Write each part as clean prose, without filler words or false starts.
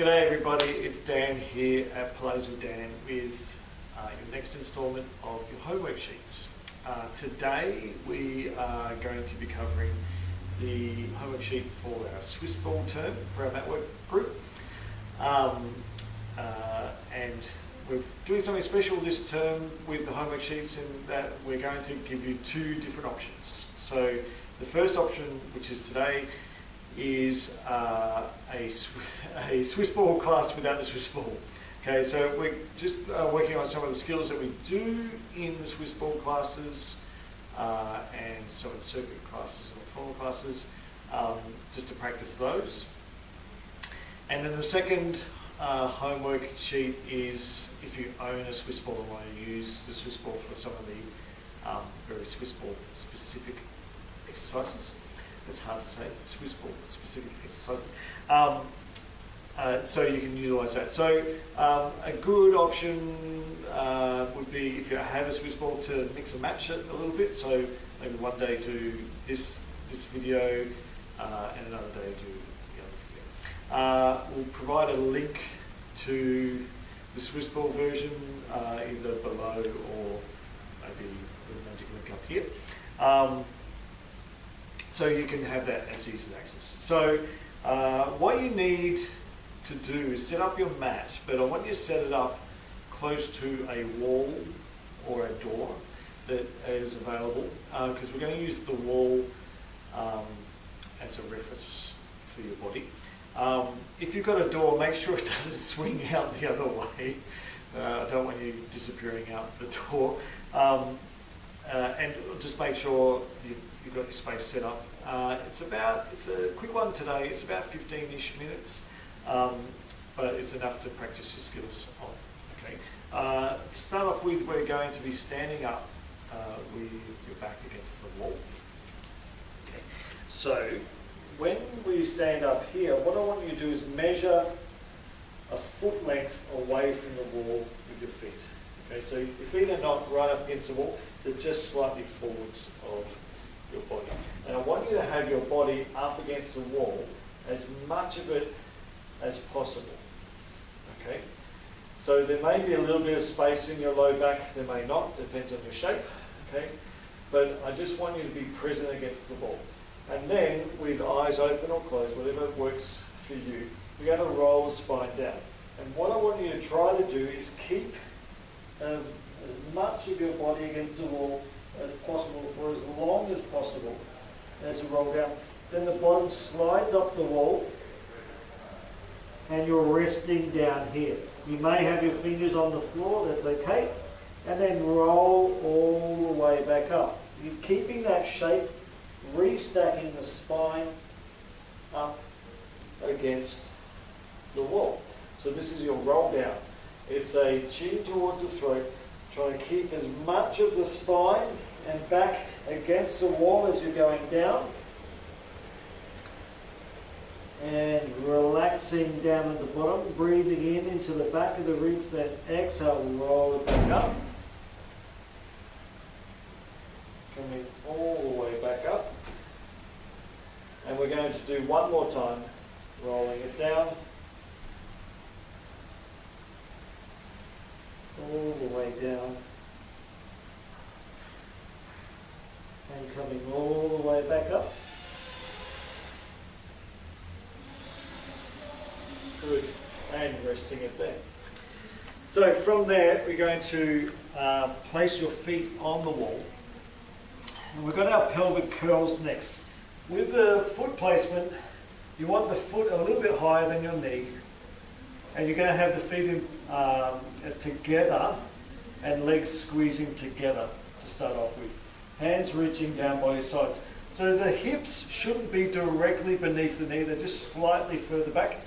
G'day everybody, it's Dan here at Pilates with Dan with your next instalment of your homework sheets. Today we are going to be covering the homework sheet for our Swiss ball term for our mat work group. And we're doing something special this term with the homework sheets in that we're going to give you two different options. So the first option, which is today, is a Swiss ball class without the Swiss ball. Okay, so we're just working on some of the skills that we do in the Swiss ball classes and some of the circuit classes and the formal classes, just to practice those. And then the second homework sheet is if you own a Swiss ball and want to use the Swiss ball for some of the very Swiss ball specific exercises. It's hard to say, Swiss ball specific exercises. So you can utilise that. So a good option would be, if you have a Swiss ball, to mix and match it a little bit. So maybe one day do this video and another day do the other video. We'll provide a link to the Swiss ball version either below or maybe with a magic link up here. So you can have that as easy access. So what you need to do is set up your mat, but I want you to set it up close to a wall or a door that is available, because we're going to use the wall as a reference for your body. If you've got a door, make sure it doesn't swing out the other way. I don't want you disappearing out the door. And just make sure you've got your space set up. It's a quick one today. It's about 15-ish minutes, but it's enough to practice your skills on. Okay. To start off with, we're going to be standing up with your back against the wall. Okay. So when we stand up here, what I want you to do is measure a foot length away from the wall with your feet. Okay, so your feet are not right up against the wall, they're just slightly forwards of your body. And I want you to have your body up against the wall, as much of it as possible. Okay, so there may be a little bit of space in your low back, there may not, depends on your shape. Okay, but I just want you to be present against the wall. And then, with eyes open or closed, whatever works for you, you're going to roll the spine down. And what I want you to try to do is keep as much of your body against the wall as possible for as long as possible as you roll down. Then the bottom slides up the wall and you're resting down here. You may have your fingers on the floor, that's okay, and then roll all the way back up. You're keeping that shape, restacking the spine up against the wall. So this is your roll down. It's a chin towards the throat, trying to keep as much of the spine and back against the wall as you're going down. And relaxing down at the bottom, breathing in into the back of the ribs, then exhale, roll it back up. Coming all the way back up. And we're going to do one more time, rolling it down. All the way down. And coming all the way back up. Good. And resting it there. So from there, we're going to place your feet on the wall. And we've got our pelvic curls next. With the foot placement, you want the foot a little bit higher than your knee. And you're going to have the feet in, together and legs squeezing together to start off with. Hands reaching down by your sides. So the hips shouldn't be directly beneath the knee, they're just slightly further back.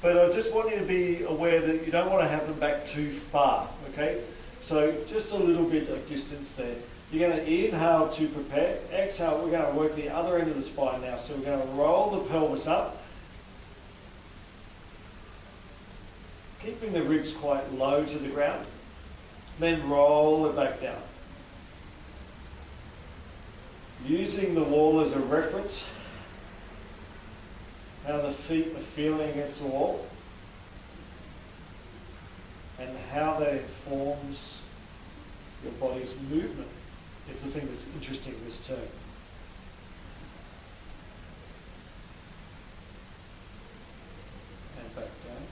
But I just want you to be aware that you don't want to have them back too far, okay? So just a little bit of distance there. You're going to inhale to prepare. Exhale, we're going to work the other end of the spine now. So we're going to roll the pelvis up, keeping the ribs quite low to the ground, then roll it back down. Using the wall as a reference, how the feet are feeling against the wall. and how that informs your body's movement is the thing that's interesting this term. And back down.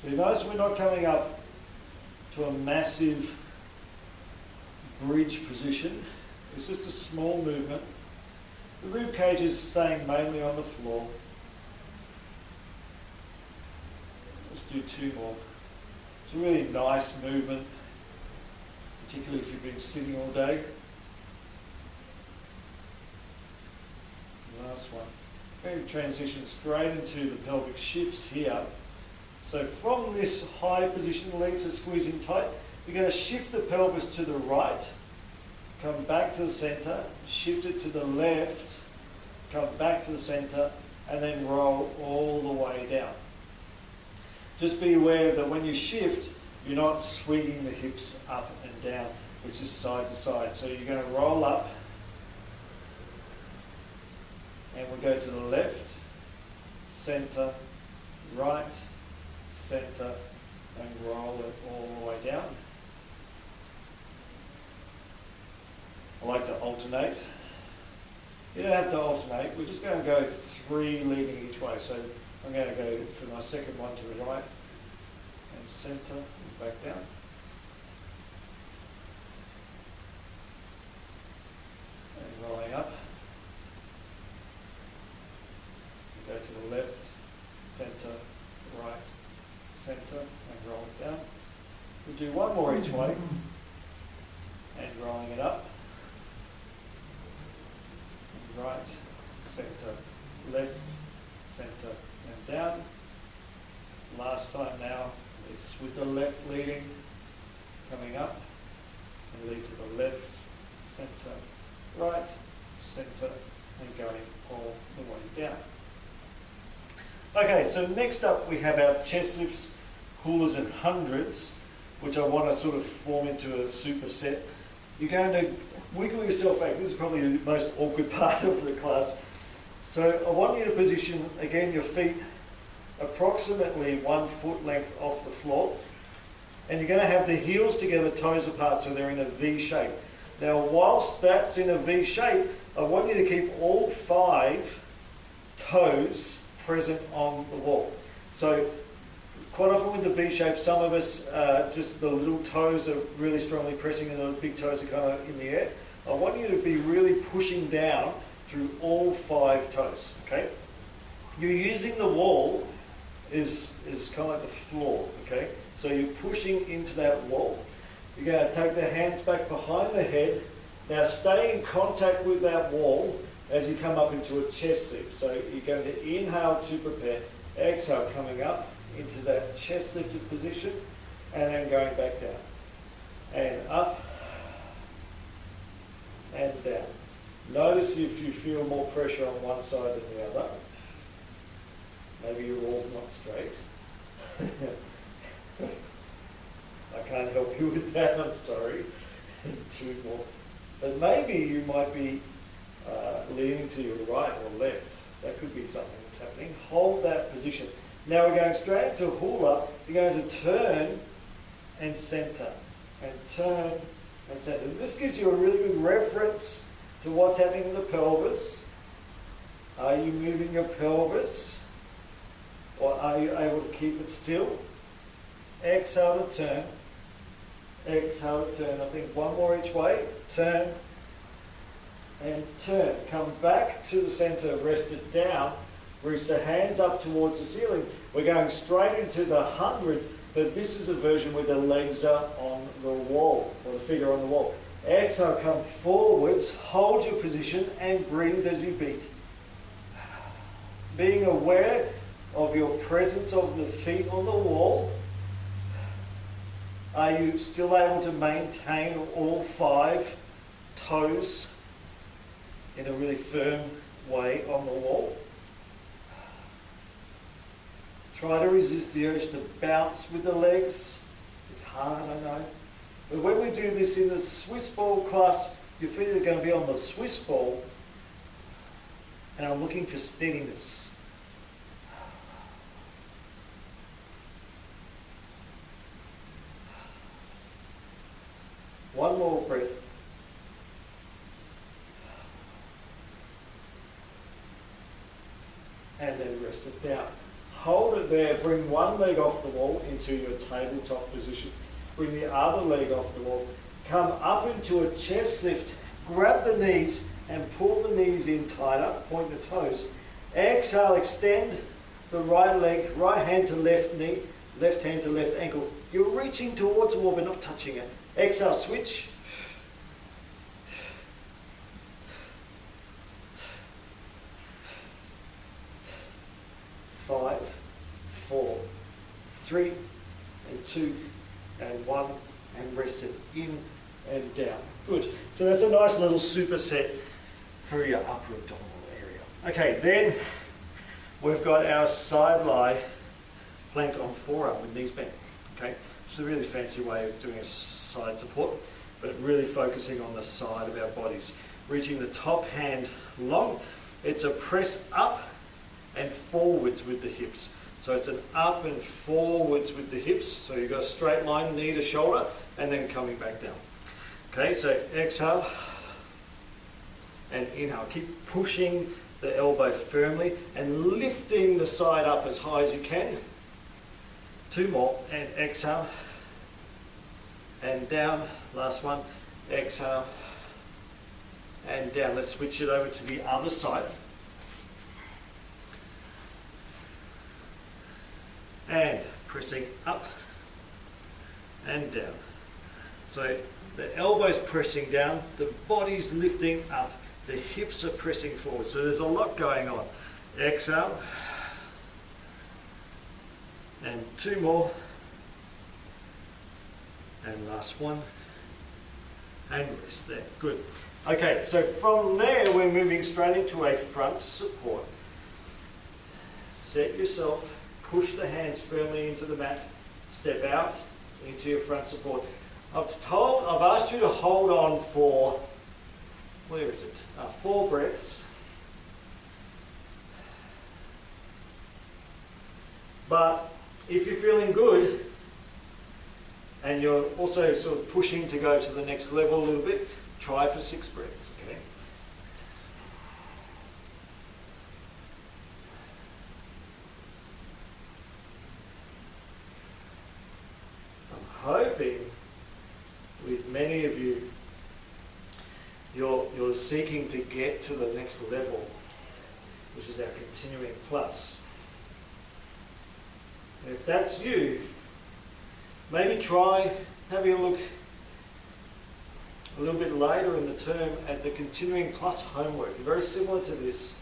So you notice we're not coming up to a massive bridge position. It's just a small movement. The rib cage is staying mainly on the floor. Let's do 2 more. It's a really nice movement, particularly if you've been sitting all day. Last one. We're going to transition straight into the pelvic shifts here. So from this high position, the legs are squeezing tight. You're going to shift the pelvis to the right, come back to the center, shift it to the left, come back to the center, and then roll all the way down. Just be aware that when you shift, you're not swinging the hips up and down. It's just side to side. So you're going to roll up, and we'll go to the left, center, right, center, and roll it all the way down. I like to alternate. You don't have to alternate. We're just going to go 3 leading each way. So I'm going to go for my second one to the right, and center, and back down. And rolling up. Go to the left, center, right, center, and roll it down. We'll do 1 more each way, and rolling it up. And right, center, left, center, and down. Last time now, it's with the left leading, coming up, and lead to the left, center, right, center, and going all the way down. Okay, so next up we have our chest lifts, hulas and hundreds, which I want to sort of form into a superset. You're going to wiggle yourself back. This is probably the most awkward part of the class. So I want you to position, again, your feet approximately 1 foot length off the floor. And you're going to have the heels together, toes apart, so they're in a V shape. Now, whilst that's in a V shape, I want you to keep all 5 toes present on the wall. So quite often with the V shape, some of us, just the little toes are really strongly pressing and the big toes are kind of in the air. I want you to be really pushing down through all 5 toes, okay? You're using the wall is kind of like the floor, okay? So you're pushing into that wall. You're going to take the hands back behind the head. Now stay in contact with that wall as you come up into a chest lift. So you're going to inhale to prepare, exhale coming up into that chest lifted position, and then going back down. And up, and down. Notice if you feel more pressure on one side than the other. Maybe your wall's not straight. I can't help you with that, I'm sorry. 2 more. But maybe you might be leaning to your right or left. That could be something that's happening. Hold that position. Now we're going straight to hula. You're going to turn and center. And turn and center. This gives you a really good reference to what's happening in the pelvis. Are you moving your pelvis? Or are you able to keep it still? Exhale to turn. Exhale to turn. I think 1 more each way. Turn and turn. Come back to the center, rest it down, reach the hands up towards the ceiling. We're going straight into the 100, but this is a version where the legs are on the wall, or the feet are on the wall. Exhale, come forwards, hold your position and breathe as you beat. Being aware of your presence of the feet on the wall. Are you still able to maintain all 5 toes in a really firm way on the wall? Try to resist the urge to bounce with the legs. It's hard, I know. But when we do this in the Swiss ball class, your feet are going to be on the Swiss ball, and I'm looking for steadiness. One more breath. And then rest it down. Hold it there, bring one leg off the wall into your tabletop position. Bring the other leg off the wall. Come up into a chest lift. Grab the knees and pull the knees in tighter. Point the toes. Exhale, extend the right leg, right hand to left knee, left hand to left ankle. You're reaching towards the wall but not touching it. Exhale, switch. 5, 4, 3, and 2, and 1, and rest it in and down. Good. So that's a nice little superset for your upper abdominal area. Okay, then we've got our side lie plank on forearm with knees bent. Okay, it's a really fancy way of doing a side support, but really focusing on the side of our bodies. Reaching the top hand long. It's a press up and forwards with the hips. So it's an up and forwards with the hips. So you've got a straight line, knee to shoulder, and then coming back down. Okay, so exhale and inhale. Keep pushing the elbow firmly and lifting the side up as high as you can. 2 more, and exhale and down. Last one, exhale and down. Let's switch it over to the other side. And pressing up and down. So the elbow's pressing down, the body's lifting up, the hips are pressing forward. So there's a lot going on. Exhale. And 2 more. And last one. And rest there. Good. Okay, so from there we're moving straight into a front support. Set yourself. Push the hands firmly into the mat. Step out into your front support. I've asked you to hold on for, where is it? 4 breaths. But if you're feeling good and you're also sort of pushing to go to the next level a little bit, try for 6 breaths. Okay. Hoping with many of you, you're seeking to get to the next level, which is our continuing plus. And if that's you, maybe try having a look a little bit later in the term at the continuing plus homework. Very similar to this,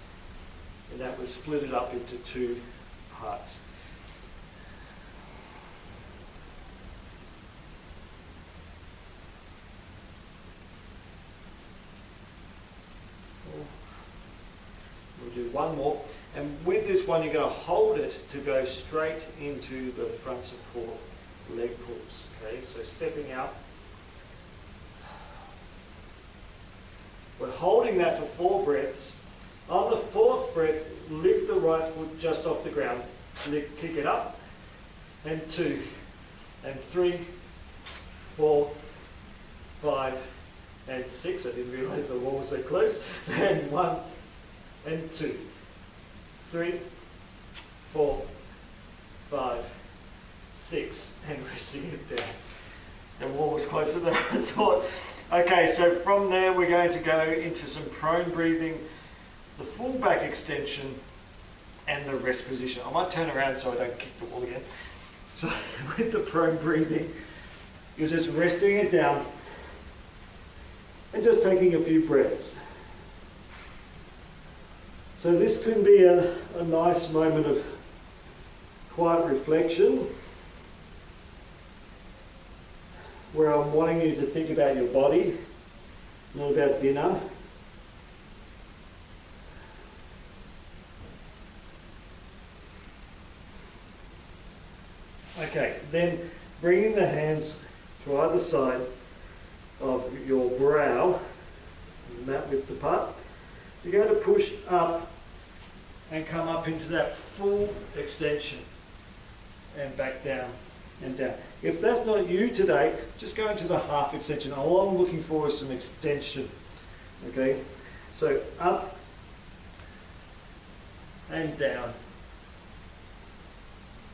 in that we split it up into 2 parts. We'll do 1 more, and with this one you're going to hold it to go straight into the front support leg pulls. Okay, so stepping out. We're holding that for 4 breaths. On the 4th breath, lift the right foot just off the ground, kick it up, and 2, and 3, 4, 5, and 6. I didn't realise the wall was so close. And 1, and 2, 3, 4, 5, 6, and resting it down. The wall was closer than I thought. Okay, so from there we're going to go into some prone breathing, the full back extension, and the rest position. I might turn around so I don't kick the wall again. So with the prone breathing, you're just resting it down and just taking a few breaths. So this can be a nice moment of quiet reflection, where I'm wanting you to think about your body, not about dinner. Okay, then bringing the hands to either side of your brow, mat width apart, you're going to push up and come up into that full extension and back down and down. If that's not you today, just go into the half extension. All I'm looking for is some extension. Okay, so up and down,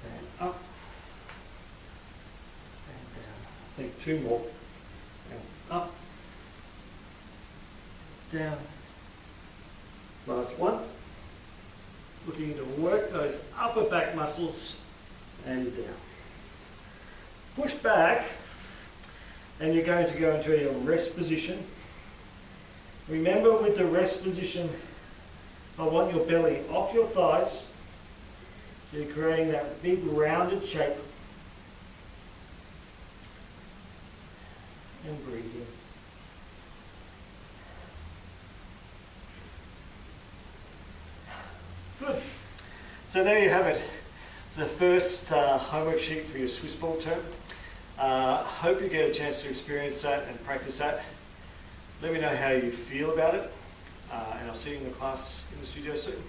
and up and down. I think two more. And up, down. Last one. Looking to work those upper back muscles and down. Push back, and you're going to go into a rest position. Remember, with the rest position, I want your belly off your thighs. So you're creating that big rounded shape. And breathing. Good. So there you have it. The first homework sheet for your Swiss ball term. Hope you get a chance to experience that and practice that. Let me know how you feel about it. And I'll see you in the class in the studio soon.